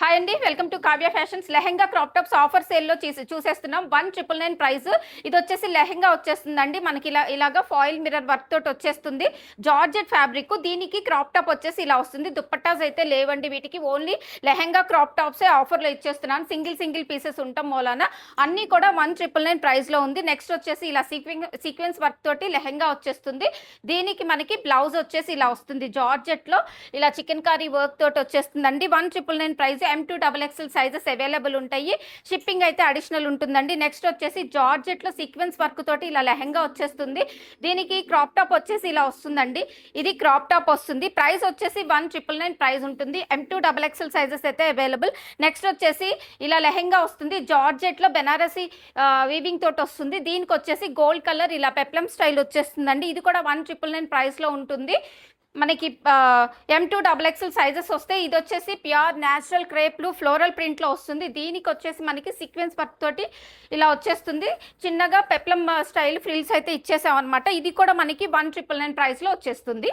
Hi అండి, welcome to Kavya fashions. Lehenga crop tops offer సేల్లో చూసేస్తున్నాం. 1999 price. ఇది వచ్చేసి లెహెంగా వచ్చేస్తుందండి మనకి ఇలాగా ఫాయిల్ మిర్రర్ వర్క్ తోటి వచ్చేస్తుంది. Georgette fabric. దీనికి క్రాప్ టాప్ వచ్చేసి ఇలా వస్తుంది. దుప్పట్టాస్ అయితే లేవండి వీటికి. ఓన్లీ లెహెంగా క్రాప్ టాప్సే ఆఫర్లో ఇచ్చేస్తున్నాను. సింగిల్ పీసెస్ ఉండటం మూలాన అన్నీ కూడా 1999 ప్రైస్లో ఉంది. నెక్స్ట్ వచ్చేసి ఇలా సీక్వెన్స్ వర్క్ తోటి లెహెంగా వచ్చేస్తుంది. దీనికి మనకి బ్లౌజ్ వచ్చేసి ఇలా వస్తుంది. జార్జెట్లో ఇలా చికెన్ కర్రీ వర్క్ తోటి వచ్చేస్తుందండి. 1999 ప్రైస్. M2XXL సైజెస్ అవైలబుల్ ఉంటాయి. షిప్పింగ్ అయితే అడిషనల్ ఉంటుందండి. నెక్స్ట్ వచ్చేసి జార్జెట్లో సీక్వెన్స్ వర్క్ తోటి ఇలా లెహెంగా వచ్చేస్తుంది. దీనికి క్రాప్ టాప్ వచ్చేసి ఇలా వస్తుందండి. ఇది క్రాప్ టాప్ వస్తుంది. ప్రైస్ వచ్చేసి 1999 ప్రైస్ ఉంటుంది. M2XXL సైజెస్ అయితే అవైలబుల్. నెక్స్ట్ వచ్చేసి ఇలా లెహెంగా వస్తుంది. జార్జెట్లో బెనారసీ వీవింగ్ తోటి వస్తుంది. దీనికి వచ్చేసి గోల్డ్ కలర్ ఇలా పెప్లం స్టైల్ వచ్చేస్తుందండి. ఇది కూడా 1999 ప్రైస్లో ఉంటుంది. మనకి M2XXL సైజెస్ వస్తాయి. ఇది వచ్చేసి ప్యూర్ న్యాచురల్ క్రేప్లు ఫ్లోరల్ ప్రింట్లో వస్తుంది. దీనికి వచ్చేసి మనకి సీక్వెన్స్ వర్క్ తోటి ఇలా వచ్చేస్తుంది. చిన్నగా పెప్లం స్టైల్ ఫ్రిల్స్ అయితే ఇచ్చేసాం అనమాట. ఇది కూడా మనకి 1999 ప్రైస్లో వచ్చేస్తుంది.